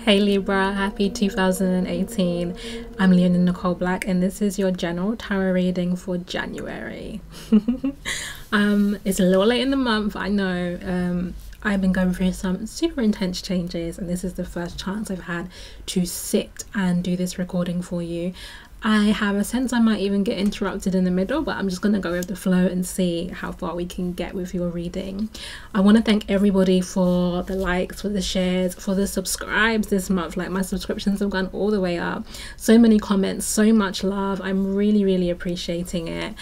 Hey Libra, happy 2018. I'm Leonie Nicole Black and this is your general tarot reading for January. It's a little late in the month, I know. I've been going through some super intense changes and this is the first chance I've had to sit and do this recording for you. I have a sense I might even get interrupted in the middle, but I'm just going to go with the flow and see how far we can get with your reading. I want to thank everybody for the likes, for the shares, for the subscribes this month. Like, my subscriptions have gone all the way up. So many comments, so much love. I'm really appreciating it.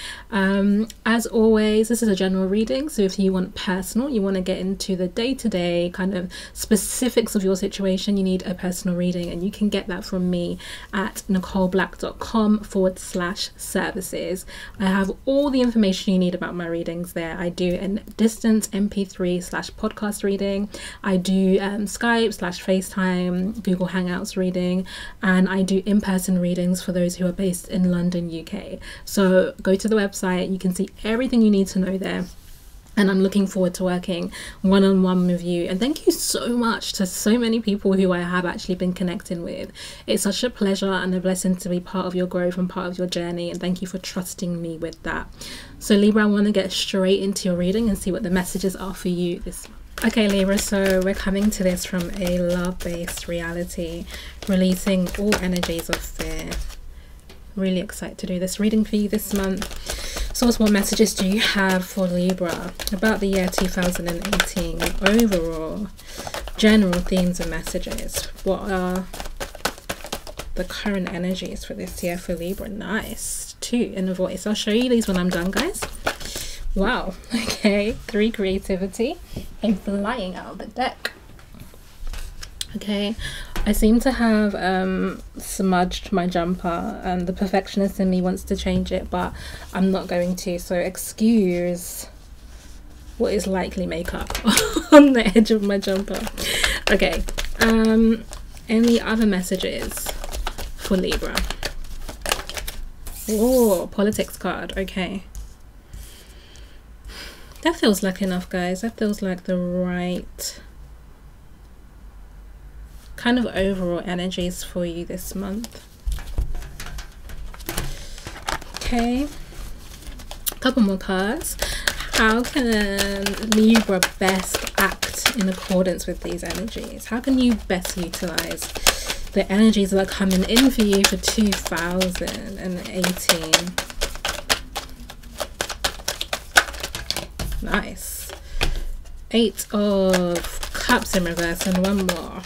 As always, this is a general reading, so if you want personal, you want to get into the day-to-day kind of specifics of your situation, you need a personal reading, and you can get that from me at nicoleblack.com/services. I have all the information you need about my readings there. I do a distance MP3/podcast reading. I do Skype/FaceTime, Google Hangouts reading, and I do in-person readings for those who are based in London, UK. So go to the website, you can see everything you need to know there. And I'm looking forward to working one-on-one with you. And thank you so much to so many people who I have actually been connecting with. It's such a pleasure and a blessing to be part of your growth and part of your journey. And thank you for trusting me with that. So Libra, I want to get straight into your reading and see what the messages are for you this month. Okay Libra, so we're coming to this from a love-based reality, releasing all energies of fear. Really excited to do this reading for you this month. Source, what messages do you have for Libra about the year 2018 overall? General themes and messages. What are the current energies for this year for Libra? Nice. 2 in the voice. I'll show you these when I'm done, guys. Wow. Okay. 3 creativity. I'm flying out of the deck. Okay. I seem to have smudged my jumper and the perfectionist in me wants to change it, but I'm not going to, so excuse what is likely makeup on the edge of my jumper. Okay, any other messages for Libra? Oh, politics card. Okay, that feels like enough, guys. That feels like the right kind of overall energies for you this month. Okay, a couple more cards. How can Libra best act in accordance with these energies? How can you best utilize the energies that are coming in for you for 2018? Nice. 8 of Cups in reverse and one more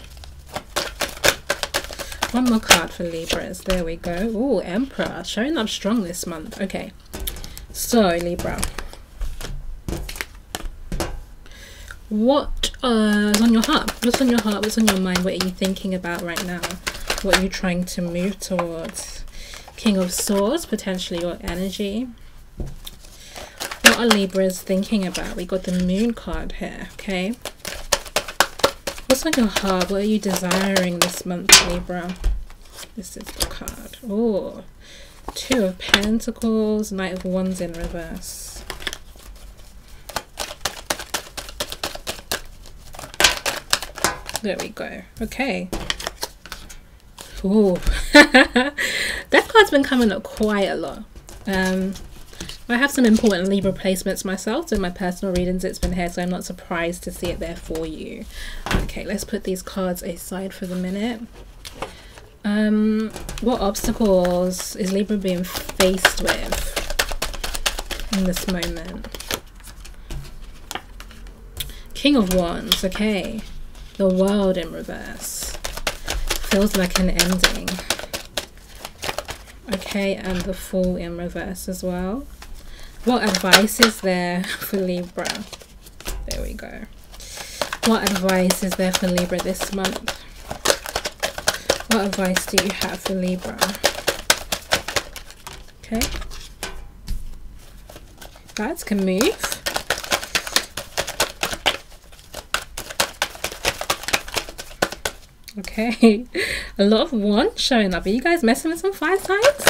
card for Libras. There we go. Oh, Emperor, showing up strong this month. Okay, so Libra, what is on your heart? What's on your heart? What's on your mind? What are you thinking about right now? What are you trying to move towards? King of Swords, potentially your energy. What are Libras thinking about? We got the Moon card here. Okay, what's on your heart? What are you desiring this month, Libra? This is the card. Oh, 2 of Pentacles, Knight of Wands in reverse. There we go. Okay. Ooh. That card's been coming up quite a lot. I have some important Libra placements myself, so in my personal readings it's been here, so I'm not surprised to see it there for you. Okay, let's put these cards aside for the minute. What obstacles is Libra being faced with in this moment? King of Wands. Okay, the World in reverse. Feels like an ending. Okay, and the Fool in reverse as well. What advice is there for Libra? There we go. What advice is there for Libra this month? What advice do you have for Libra? Okay. Guys can move. Okay. A lot of Wands showing up. Are you guys messing with some 5 signs?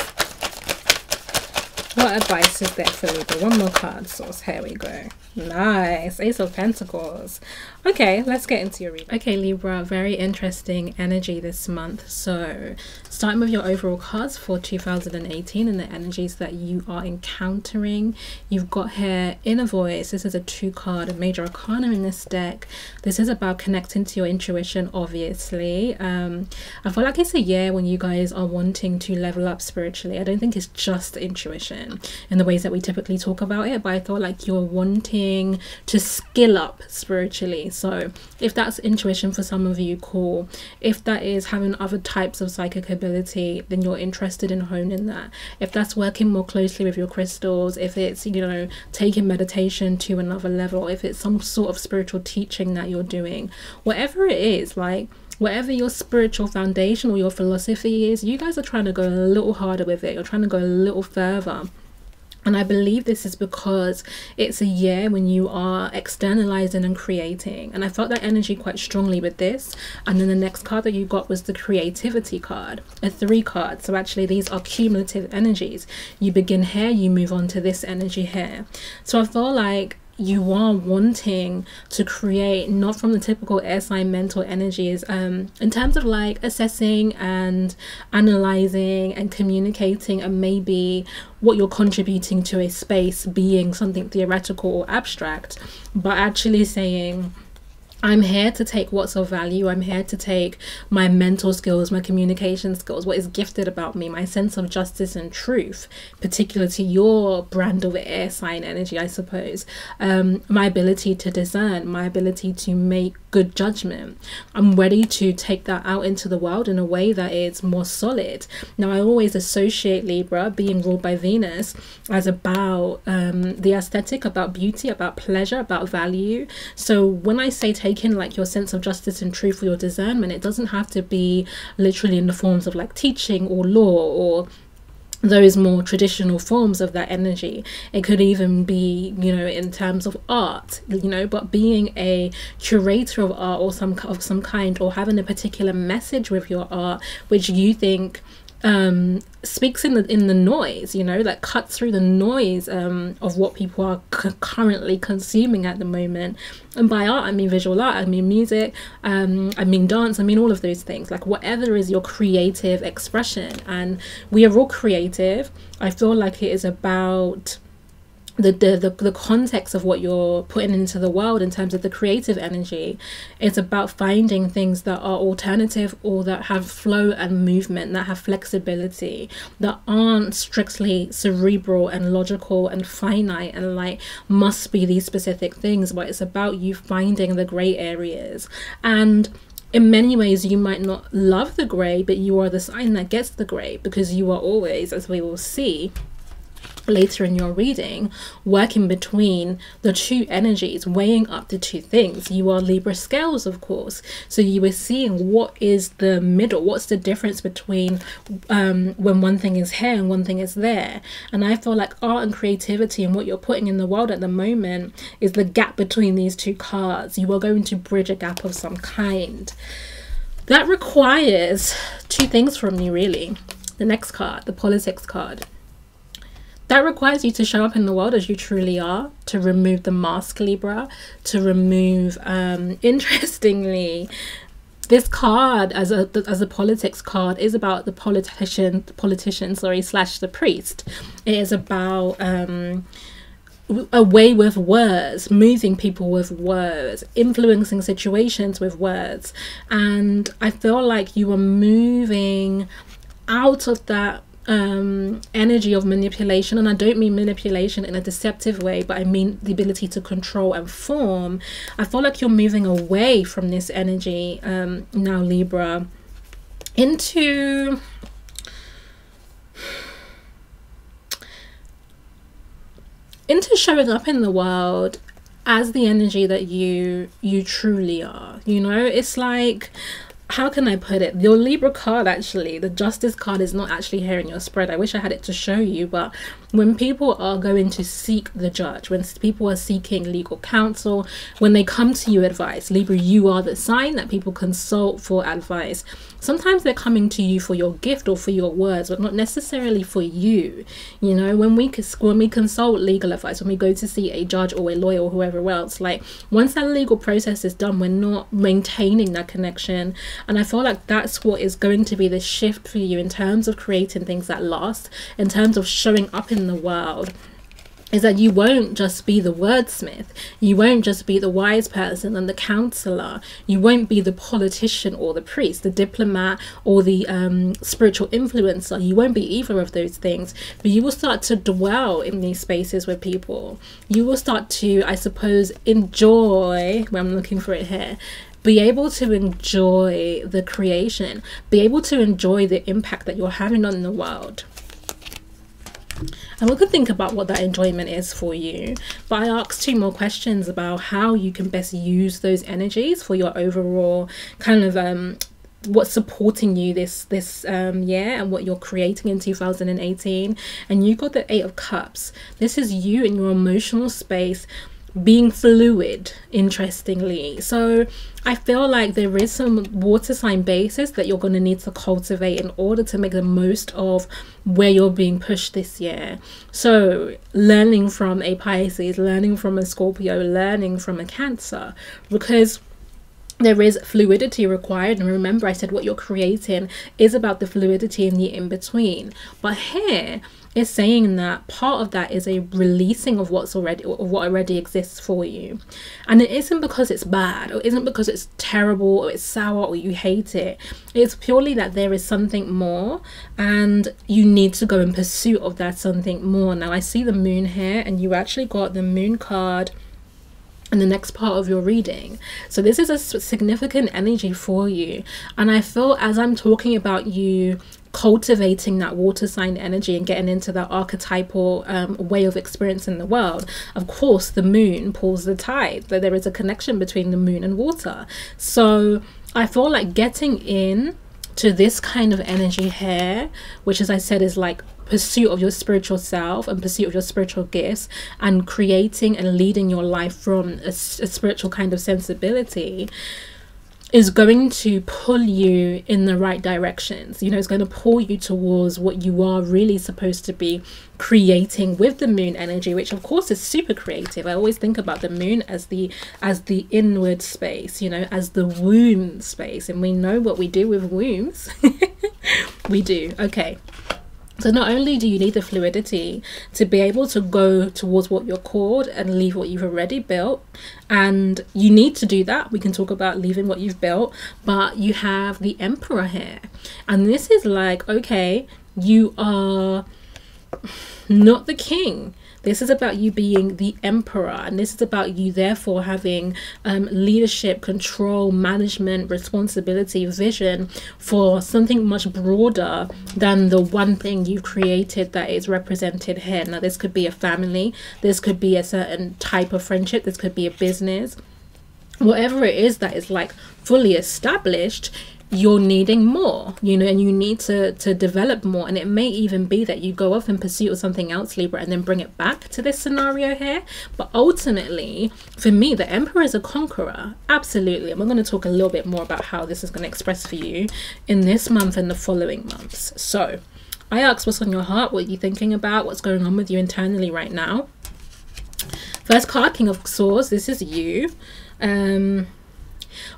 What advice is there for Libra? One more card source. Here we go. Nice. Ace of Pentacles. Okay, let's get into your reading. Okay, Libra, very interesting energy this month. So starting with your overall cards for 2018 and the energies that you are encountering. You've got here Inner Voice. This is a 2-card, a major arcana in this deck. This is about connecting to your intuition, obviously. I feel like it's a year when you guys are wanting to level up spiritually. I don't think it's just intuition in the ways that we typically talk about it, but I feel like you're wanting to skill up spiritually. So if that's intuition for some of you, cool. If that is having other types of psychic ability, then you're interested in honing that. If that's working more closely with your crystals, if it's, you know, taking meditation to another level, if it's some sort of spiritual teaching that you're doing, whatever it is, like whatever your spiritual foundation or your philosophy is, you guys are trying to go a little harder with it. You're trying to go a little further. And I believe this is because it's a year when you are externalizing and creating. And I felt that energy quite strongly with this. And then the next card that you got was the creativity card, a 3 card. So actually these are cumulative energies. You begin here, you move on to this energy here. So I feel like you are wanting to create, not from the typical air sign mental energies, in terms of like assessing and analyzing and communicating, and maybe what you're contributing to a space being something theoretical or abstract, but actually saying, I'm here to take what's of value. I'm here to take my mental skills, my communication skills, what is gifted about me, my sense of justice and truth, particular to your brand of air sign energy, I suppose. My ability to discern, my ability to make good judgment. I'm ready to take that out into the world in a way that is more solid. Now, I always associate Libra, being ruled by Venus, as about the aesthetic, about beauty, about pleasure, about value. So when I say taking like your sense of justice and truth for your discernment, it doesn't have to be literally in the forms of like teaching or law or those more traditional forms of that energy. It could even be, you know, in terms of art, you know, but being a curator of art or some kind, or having a particular message with your art which you think speaks in the noise, you know, like cuts through the noise of what people are currently consuming at the moment. And by art I mean visual art, I mean music, I mean dance, I mean all of those things, like whatever is your creative expression. And we are all creative. I feel like it is about the context of what you're putting into the world in terms of the creative energy. It's about finding things that are alternative or that have flow and movement, that have flexibility, that aren't strictly cerebral and logical and finite and like must be these specific things, but it's about you finding the gray areas. And in many ways you might not love the gray, but you are the sign that gets the gray, because you are always, as we will see later in your reading, working between the 2 energies, weighing up the 2 things. You are Libra scales, of course, so you were seeing what is the middle, what's the difference between when one thing is here and one thing is there. And I feel like art and creativity and what you're putting in the world at the moment is the gap between these 2 cards. You are going to bridge a gap of some kind. That requires 2 things from you, really. The next card, the politics card. That requires you to show up in the world as you truly are, to remove the mask, Libra, to remove, interestingly, this card as a politics card is about the politician, slash the priest. It is about a way with words, moving people with words, influencing situations with words. And I feel like you are moving out of that energy of manipulation. And I don't mean manipulation in a deceptive way, but I mean the ability to control and form. I feel like you're moving away from this energy now, Libra, into showing up in the world as the energy that you truly are. You know, it's like how can I put it? Your Libra card, actually, the Justice card, is not actually here in your spread. I wish I had it to show you, but when people are going to seek the judge, when people are seeking legal counsel, when they come to you advice, Libra, you are the sign that people consult for advice. Sometimes they're coming to you for your gift or for your words, but not necessarily for you. You know, when we consult legal advice, when we go to see a judge or a lawyer or whoever else, like, once that legal process is done, we're not maintaining that connection. And I feel like that's what is going to be the shift for you in terms of creating things that last, in terms of showing up in the world, is that you won't just be the wordsmith, you won't just be the wise person and the counselor, you won't be the politician or the priest, the diplomat or the spiritual influencer. You won't be either of those things, but you will start to dwell in these spaces with people. You will start to, I suppose, enjoy, well, I'm looking for it here, be able to enjoy the creation, be able to enjoy the impact that you're having on the world. And we could think about what that enjoyment is for you, but I asked 2 more questions about how you can best use those energies for your overall kind of what's supporting you this year and what you're creating in 2018. And you got the 8 of Cups. This is you in your emotional space being fluid, interestingly. So I feel like there is some water sign basis that you're going to need to cultivate in order to make the most of where you're being pushed this year. So learning from a Pisces, learning from a Scorpio, learning from a Cancer, because there is fluidity required. And remember, I said what you're creating is about the fluidity in the in-between. But here it's saying that part of that is a releasing of what already exists for you. And it isn't because it's bad, or it isn't because it's terrible, or it's sour, or you hate it. It's purely that there is something more, and you need to go in pursuit of that something more. Now I see the moon here, and you actually got the moon card in the next part of your reading. So this is a significant energy for you. And I feel, as I'm talking about you cultivating that water sign energy and getting into that archetypal way of experiencing the world, of course the moon pulls the tide. There is a connection between the moon and water. So I feel like getting in to this kind of energy here, which, as I said, is like pursuit of your spiritual self and pursuit of your spiritual gifts, and creating and leading your life from a spiritual kind of sensibility, is going to pull you in the right directions. You know, it's going to pull you towards what you are really supposed to be creating with the moon energy, which of course is super creative. I always think about the moon as the inward space, you know, as the womb space, and we know what we do with wombs. We do. Okay. So not only do you need the fluidity to be able to go towards what you're called and leave what you've already built, and you need to do that. We can talk about leaving what you've built, but you have the Emperor here. And this is like, okay, you are not the king. This is about you being the emperor, and this is about you therefore having leadership, control, management, responsibility, vision for something much broader than the one thing you've created that is represented here. Now this could be a family, this could be a certain type of friendship, this could be a business, whatever it is that is like fully established. You're needing more, you know, and you need to develop more. And it may even be that you go off in pursuit of something else, Libra, and then bring it back to this scenario here. But ultimately, for me, the Emperor is a conqueror. Absolutely. And we're going to talk a little bit more about how this is going to express for you in this month and the following months. So I asked, what's on your heart? What are you thinking about? What's going on with you internally right now? First card, King of Swords. This is you.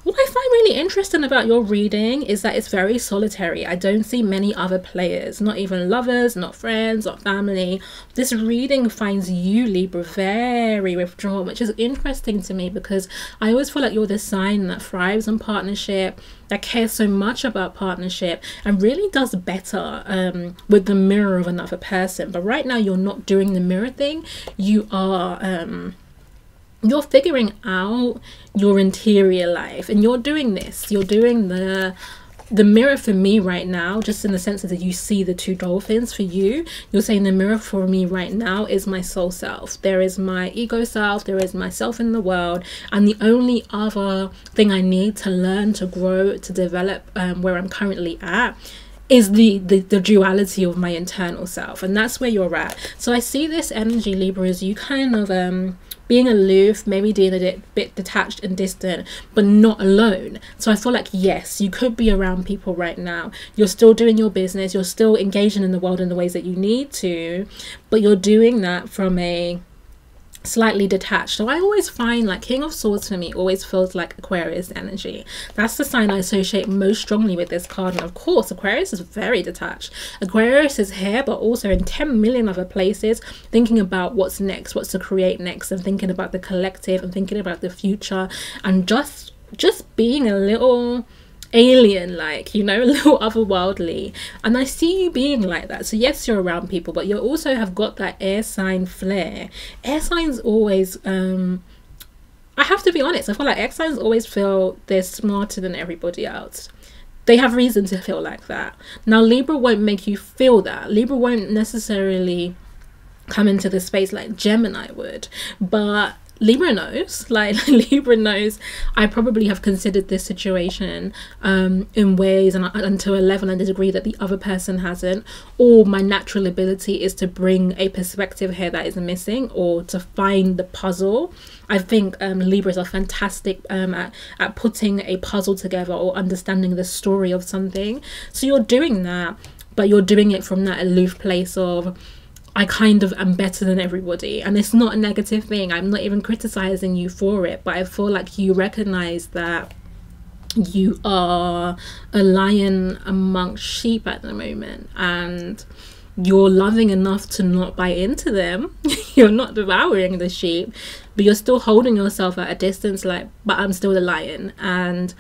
What I find really interesting about your reading is that it's very solitary. I don't see many other players, not even lovers, not friends, not family. This reading finds you, Libra, very withdrawn, which is interesting to me because I always feel like you're the sign that thrives on partnership, that cares so much about partnership, and really does better with the mirror of another person. But right now you're not doing the mirror thing. You are you're figuring out your interior life, and you're doing this. You're doing the the mirror for me right now, just in the sense that you see the two dolphins, for you, you're saying the mirror for me right now is my soul self. There is my ego self, there is myself in the world, and the only other thing I need to learn, to grow, to develop, where I'm currently at, is the duality of my internal self. And that's where you're at. So I see this energy, Libra, as you kind of being aloof, maybe being a bit detached and distant, but not alone. So I feel like, yes, you could be around people right now. You're still doing your business, you're still engaging in the world in the ways that you need to, but you're doing that from a slightly detached. So I always find like King of Swords for me always feels like Aquarius energy. That's the sign I associate most strongly with this card. And of course, Aquarius is very detached. Aquarius is here, but also in 10 million other places, thinking about what's next, what's to create next, and thinking about the collective and thinking about the future, and just being a little alien, like, you know, a little otherworldly. And I see you being like that. So yes, you're around people, but you also have got that air sign flair. Air signs always I have to be honest, I feel like air signs always feel they're smarter than everybody else. They have reason to feel like that. Now Libra won't make you feel that. Libra won't necessarily come into the space like Gemini would, but Libra knows, like Libra knows I probably have considered this situation in ways and to a level and a degree that the other person hasn't, or my natural ability is to bring a perspective here that is missing, or to find the puzzle. I think Libras are fantastic at putting a puzzle together or understanding the story of something. So you're doing that, but you're doing it from that aloof place of, I kind of am better than everybody. And it's not a negative thing. I'm not even criticizing you for it, but I feel like you recognize that you are a lion amongst sheep at the moment, and you're loving enough to not buy into them. You're not devouring the sheep, but you're still holding yourself at a distance, like, but I'm still the lion, and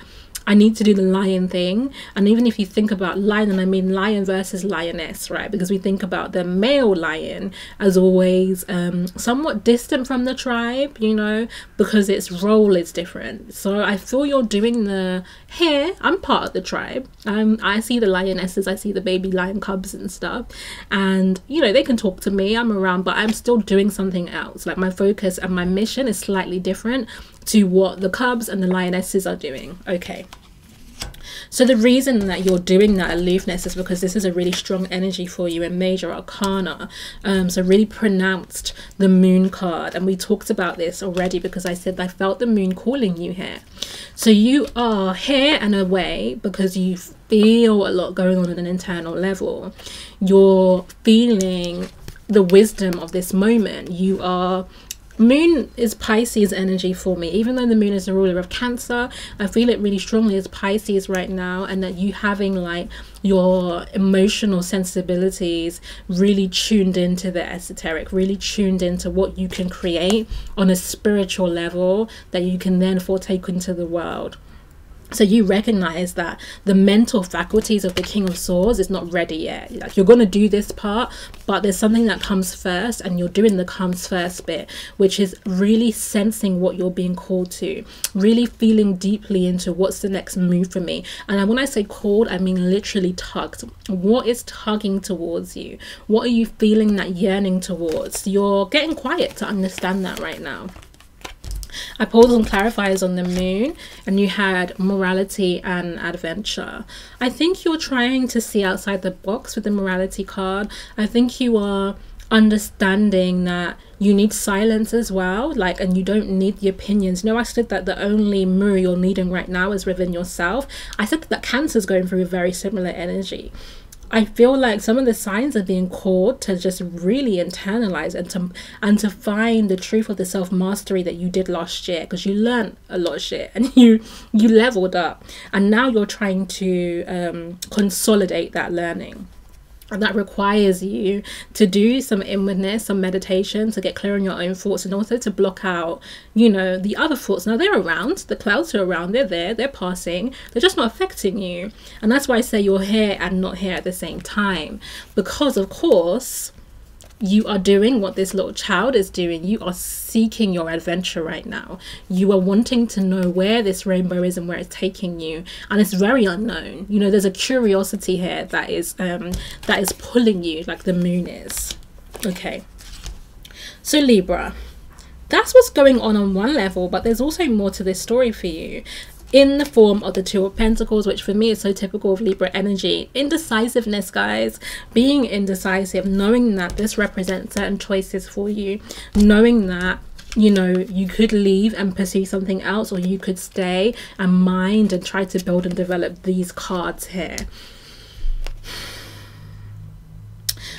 I need to do the lion thing. And even if you think about lion, and I mean lion versus lioness, right? Because we think about the male lion as always somewhat distant from the tribe, you know, because its role is different. So I feel you're doing the, here, I'm part of the tribe. I see the lionesses, I see the baby lion cubs and stuff. And, you know, they can talk to me, I'm around, but I'm still doing something else. Like my focus and my mission is slightly different to what the cubs and the lionesses are doing. Okay. So the reason that you're doing that aloofness is because this is a really strong energy for you in major arcana. So really pronounced the moon card. And we talked about this already because I said I felt the moon calling you here. So you are here and away because you feel a lot going on at an internal level. You're feeling the wisdom of this moment. You are... Moon is Pisces energy for me. Even though the moon is the ruler of Cancer, I feel it really strongly as Pisces right now, and that you having like your emotional sensibilities really tuned into the esoteric, really tuned into what you can create on a spiritual level that you can then foretake into the world. So you recognize that the mental faculties of the King of Swords is not ready yet. Like, you're going to do this part, but there's something that comes first, and you're doing the comes first bit, which is really sensing what you're being called to, really feeling deeply into what's the next move for me. And when I say called, I mean literally tugged. What is tugging towards you? What are you feeling that yearning towards? You're getting quiet to understand that right now. I pulled some clarifiers on the moon, and you had morality and adventure. I think you're trying to see outside the box with the morality card. I think you are understanding that you need silence as well, like, and you don't need the opinions. You know, I said that the only mirror you're needing right now is within yourself. I said that Cancer's going through a very similar energy. I feel like some of the signs are being called to just really internalize and to find the truth of the self-mastery that you did last year, because you learned a lot of shit and you leveled up, and now you're trying to consolidate that learning. And that requires you to do some inwardness, some meditation, to get clear on your own thoughts, and also to block out, you know, the other thoughts. Now they're around, the clouds are around, they're there, they're passing, they're just not affecting you. And that's why I say you're here and not here at the same time. Because of course, you are doing what this little child is doing. You are seeking your adventure right now. You are wanting to know where this rainbow is and where it's taking you, and it's very unknown. You know, there's a curiosity here that is pulling you, like the moon is. Okay, so Libra, that's what's going on one level, but there's also more to this story for you, in the form of the Two of Pentacles, which for me is so typical of Libra energy. Indecisiveness, guys. Being indecisive, knowing that this represents certain choices for you, knowing that, you know, you could leave and pursue something else, or you could stay and mind and try to build and develop these cards here.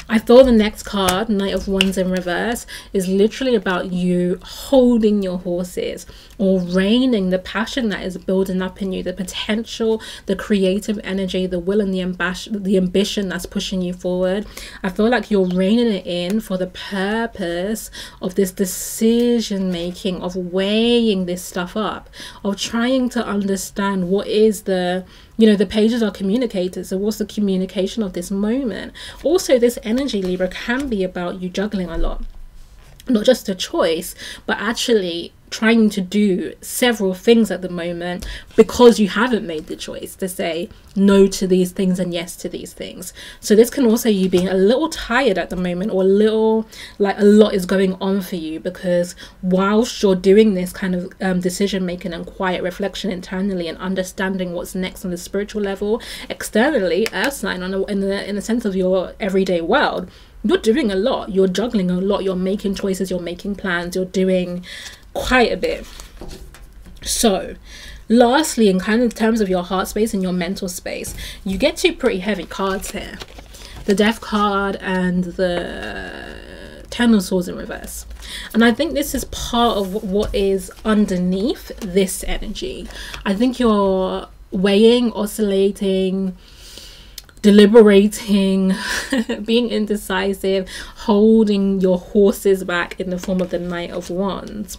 I feel the next card, Knight of Wands in reverse, is literally about you holding your horses, or reining the passion that is building up in you, the potential, the creative energy, the will and the ambition that's pushing you forward. I feel like you're reining it in for the purpose of this decision making, of weighing this stuff up, of trying to understand what is the, you know, the pages are communicators, so what's the communication of this moment. Also, this energy, Libra, can be about you juggling a lot, not just a choice, but actually trying to do several things at the moment because you haven't made the choice to say no to these things and yes to these things. So this can also you being a little tired at the moment, or a little like a lot is going on for you, because whilst you're doing this kind of decision making and quiet reflection internally and understanding what's next on the spiritual level, externally, earth sign, in the sense of your everyday world, you're doing a lot, you're juggling a lot, you're making choices, you're making plans, you're doing quite a bit. So lastly, in kind of terms of your heart space and your mental space, you get two pretty heavy cards here, the Death card and the Ten of Swords in reverse. And I think this is part of what is underneath this energy. I think you're weighing, oscillating, deliberating, being indecisive, holding your horses back in the form of the Knight of Wands,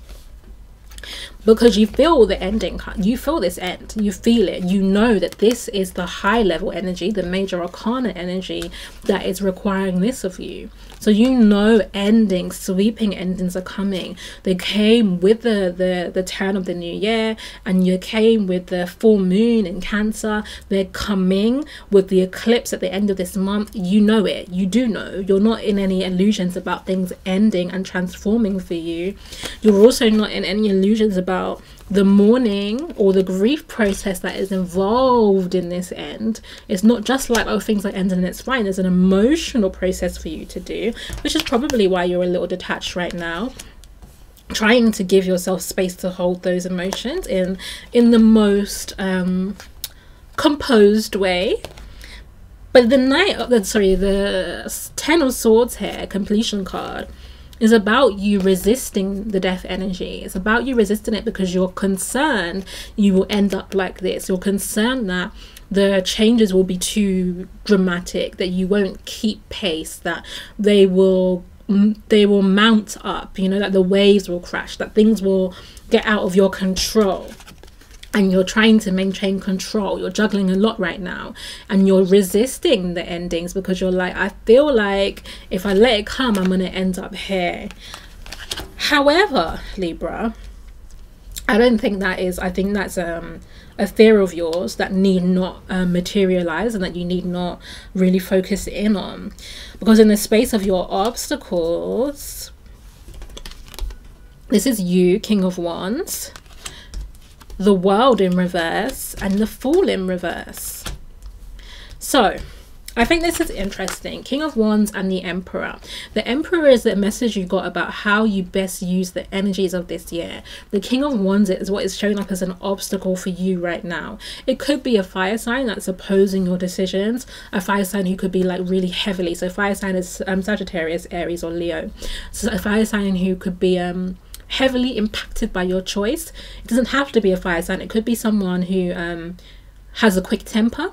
because you feel the ending, you feel this end, you feel it, you know that this is the high level energy, the major arcana energy that is requiring this of you. So you know endings, sweeping endings are coming. They came with the turn of the new year, and you came with the full moon in Cancer. They're coming with the eclipse at the end of this month. You know it, you do know. You're not in any illusions about things ending and transforming for you. You're also not in any illusions about the mourning or the grief process that is involved in this end. It's not just like, oh, things are ending and it's fine. There's an emotional process for you to do, which is probably why you're a little detached right now, trying to give yourself space to hold those emotions in the most composed way. But the Ten of Swords here, completion card, is about you resisting the death energy. It's about you resisting it because you're concerned you will end up like this. You're concerned that the changes will be too dramatic, that you won't keep pace, that they will mount up, you know, that the waves will crash, that things will get out of your control. And you're trying to maintain control. You're juggling a lot right now, and you're resisting the endings because you're like, I feel like if I let it come, I'm going to end up here. However, Libra, I don't think that is, I think that's a fear of yours that need not materialize, and that you need not really focus in on, because in the space of your obstacles, this is you, King of Wands, the World in reverse, and the Fool in reverse. So I think this is interesting. King of Wands and the Emperor. The Emperor is the message you got about how you best use the energies of this year. The King of Wands is what is showing up as an obstacle for you right now. It could be a fire sign that's opposing your decisions, a fire sign who could be like really heavily, so fire sign is Sagittarius, Aries, or Leo. So a fire sign who could be heavily impacted by your choice. It doesn't have to be a fire sign. It could be someone who has a quick temper,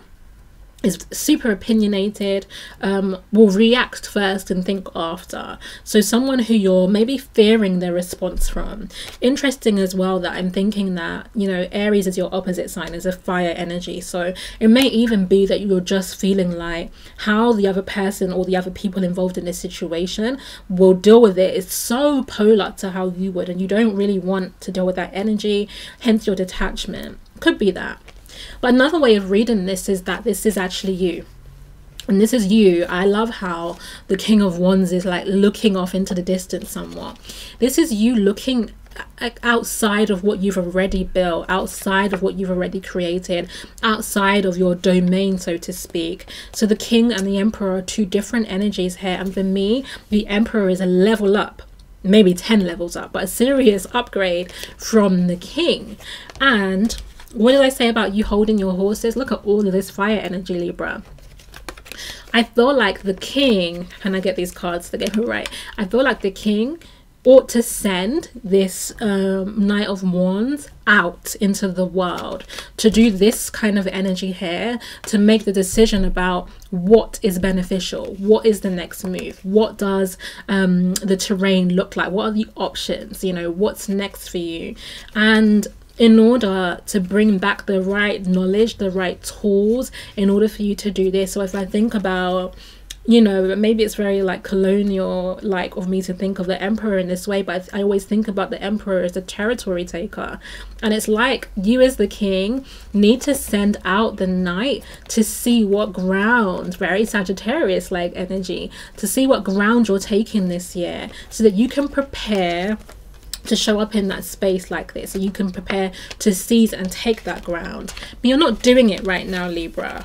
is super opinionated, will react first and think after. So someone who you're maybe fearing their response from. Interesting as well that I'm thinking that, you know, Aries is your opposite sign, is a fire energy. So it may even be that you're just feeling like how the other person or the other people involved in this situation will deal with it is so polar to how you would, and you don't really want to deal with that energy, hence your detachment. Could be that. But another way of reading this is that this is actually you. And this is you. I love how the King of Wands is like looking off into the distance somewhat. This is you looking outside of what you've already built, outside of what you've already created, outside of your domain, so to speak. So the King and the Emperor are two different energies here. And for me, the Emperor is a level up, maybe 10 levels up, but a serious upgrade from the King. And what did I say about you holding your horses? Look at all of this fire energy, Libra. I feel like the King, can I get these cards to get it right? I feel like the King ought to send this Knight of Wands out into the world to do this kind of energy here, to make the decision about what is beneficial, what is the next move, what does the terrain look like, what are the options, you know, what's next for you. And in order to bring back the right knowledge, the right tools, in order for you to do this. So if I think about, you know, maybe it's very like colonial like of me to think of the Emperor in this way, but I always think about the Emperor as a territory taker. And it's like you as the King need to send out the Knight to see what ground, very Sagittarius like energy, to see what ground you're taking this year, so that you can prepare to show up in that space like this, so you can prepare to seize and take that ground. But you're not doing it right now, Libra.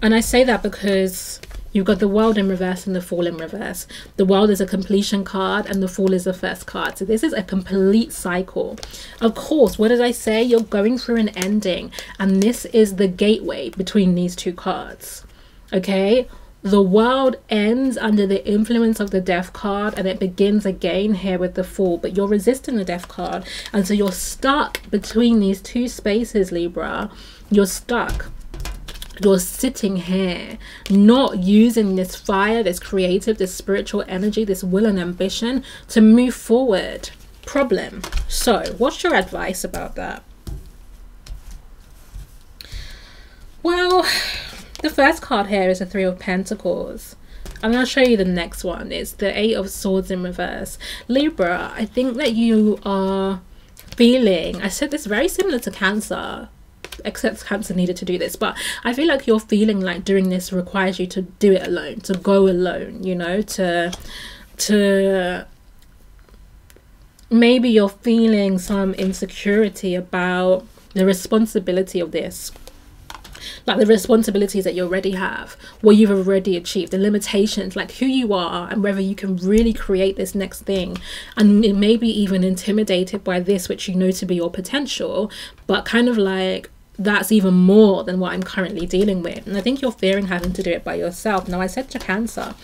And I say that because you've got the World in reverse and the Fool in reverse. The World is a completion card and the Fool is the first card. So this is a complete cycle. Of course, what did I say? You're going through an ending, and this is the gateway between these two cards. Okay? The World ends under the influence of the Death card, and it begins again here with the Fool, but you're resisting the Death card, and so you're stuck between these two spaces, Libra. You're stuck. You're sitting here, not using this fire, this creative, this spiritual energy, this will and ambition to move forward. Problem. So what's your advice about that? Well, the first card here is the Three of Pentacles. I'm going to show you the next one. It's the Eight of Swords in reverse. Libra, I think that you are feeling, I said this very similar to Cancer, except Cancer needed to do this, but I feel like you're feeling like doing this requires you to do it alone, to go alone, you know, to maybe you're feeling some insecurity about the responsibility of this. Like the responsibilities that you already have, what you've already achieved, the limitations, like who you are and whether you can really create this next thing. And maybe even intimidated by this, which you know to be your potential, but kind of like that's even more than what I'm currently dealing with. And I think you're fearing having to do it by yourself. Now, I said to Cancer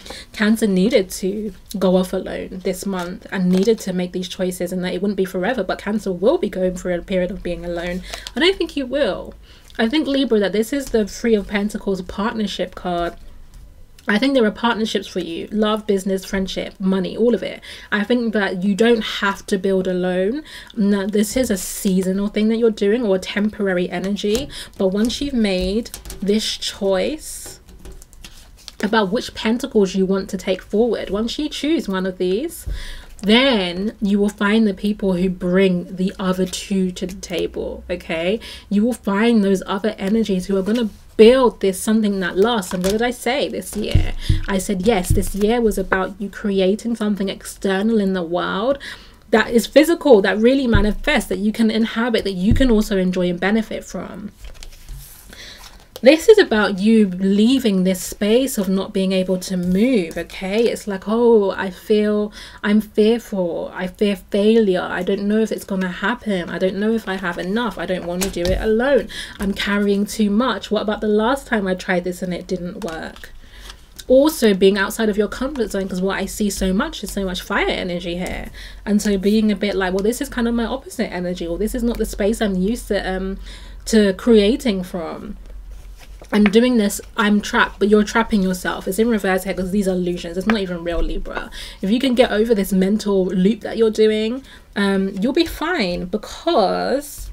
needed to go off alone this month and needed to make these choices, and that it wouldn't be forever, but Cancer will be going through a period of being alone. I don't think you will. I think, Libra, that this is the Three of Pentacles partnership card. I think there are partnerships for you. Love, business, friendship, money, all of it. I think that you don't have to build alone. Now, this is a seasonal thing that you're doing, or a temporary energy. But once you've made this choice about which pentacles you want to take forward, once you choose one of these, then you will find the people who bring the other two to the table. Okay, you will find those other energies who are going to build this something that lasts. And what did I say this year? I said, yes, this year was about you creating something external in the world that is physical, that really manifests, that you can inhabit, that you can also enjoy and benefit from. This is about you leaving this space of not being able to move, okay? It's like, oh, I'm fearful, I fear failure, I don't know if it's gonna happen, I don't know if I have enough, I don't want to do it alone, I'm carrying too much. What about the last time I tried this and it didn't work? Also being outside of your comfort zone, because what I see so much is so much fire energy here, and so being a bit like, well, this is kind of my opposite energy, or this is not the space I'm used to creating from. I'm doing this, I'm trapped, but you're trapping yourself. It's in reverse here because these are illusions. It's not even real, Libra. If you can get over this mental loop that you're doing, you'll be fine, because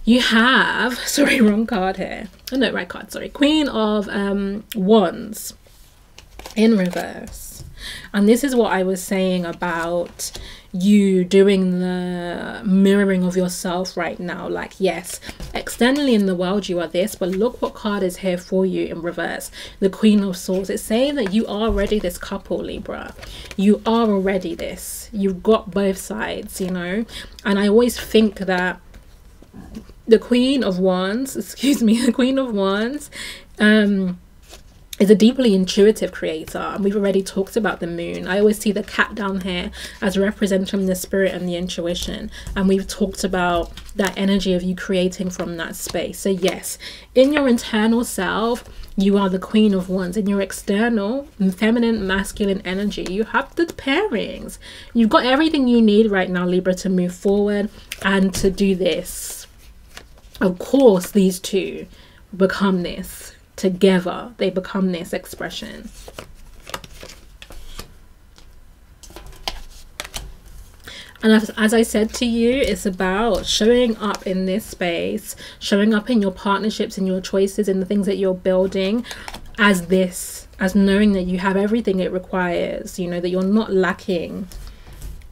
you have, sorry, wrong card here. Oh no, right card, sorry. Queen of Wands in reverse. And this is what I was saying about you doing the mirroring of yourself right now. Like, yes, externally in the world you are this, but look what card is here for you in reverse. The Queen of Swords. It's saying that you are already this couple, Libra. You are already this. You've got both sides, you know. And I always think that the Queen of Wands, excuse me, the Queen of Wands is a deeply intuitive creator, and we've already talked about the moon. I always see the cat down here as representing the spirit and the intuition, and we've talked about that energy of you creating from that space. So yes, in your internal self you are the Queen of Wands. In your external feminine masculine energy, you have the pairings. You've got everything you need right now, Libra, to move forward and to do this. Of course, these two become this together. They become this expression. And as I said to you, it's about showing up in this space, showing up in your partnerships, in your choices, in the things that you're building as this, as knowing that you have everything it requires, you know, that you're not lacking.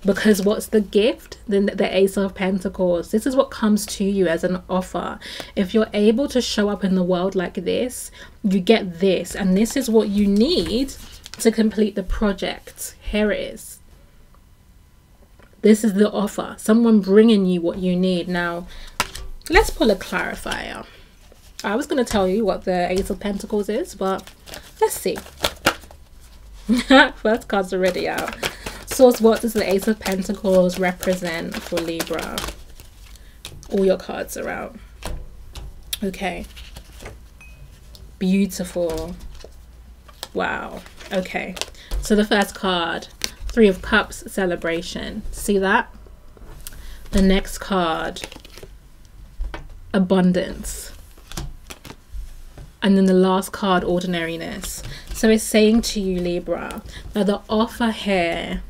Because what's the gift? The Ace of Pentacles. This is what comes to you as an offer. If you're able to show up in the world like this, you get this. And this is what you need to complete the project. Here it is. This is the offer. Someone bringing you what you need. Now, let's pull a clarifier. I was going to tell you what the Ace of Pentacles is, but let's see. First card's already out. Source, what does the Ace of Pentacles represent for Libra? All your cards are out. Okay. Beautiful. Wow. Okay. So the first card, Three of Cups, celebration. See that? The next card, abundance. And then the last card, ordinariness. So it's saying to you, Libra, that the offer here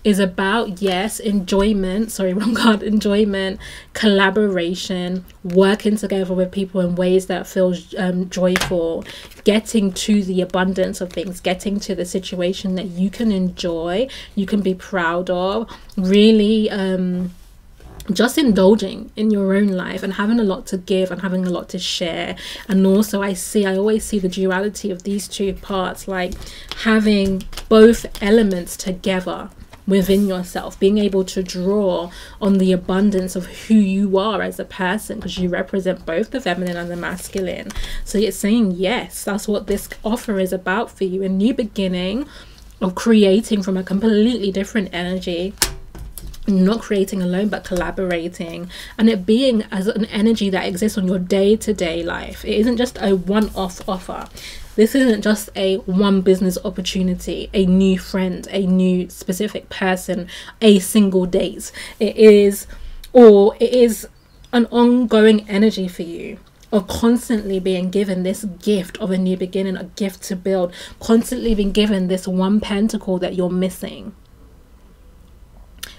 is about, yes, enjoyment, sorry, wrong card, enjoyment, collaboration, working together with people in ways that feel joyful, getting to the abundance of things, getting to the situation that you can enjoy, you can be proud of, really just indulging in your own life and having a lot to give and having a lot to share. And also I always see the duality of these two parts, like having both elements together within yourself, being able to draw on the abundance of who you are as a person, because you represent both the feminine and the masculine. So it's saying, yes, that's what this offer is about for you, a new beginning of creating from a completely different energy, not creating alone but collaborating, and it being as an energy that exists on your day-to-day life. It isn't just a one-off offer. This isn't just a one business opportunity, a new friend, a new specific person, a single date. It is an ongoing energy for you of constantly being given this gift of a new beginning, a gift to build, constantly being given this one pentacle that you're missing.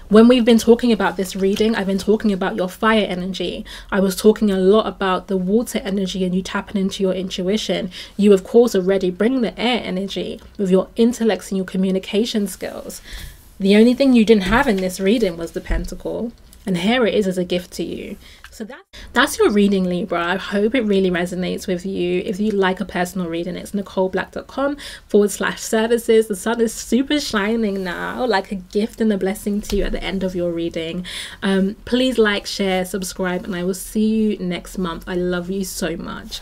When we've been talking about this reading, I've been talking about your fire energy. I was talking a lot about the water energy and you tapping into your intuition. You, of course, already bring the air energy with your intellects and your communication skills. The only thing you didn't have in this reading was the pentacle. And here it is as a gift to you. So that's your reading, Libra. I hope it really resonates with you. If you like a personal reading, it's NicoleBlack.com/services. The sun is super shining now, like a gift and a blessing to you at the end of your reading. Please like, share, subscribe, and I will see you next month. I love you so much.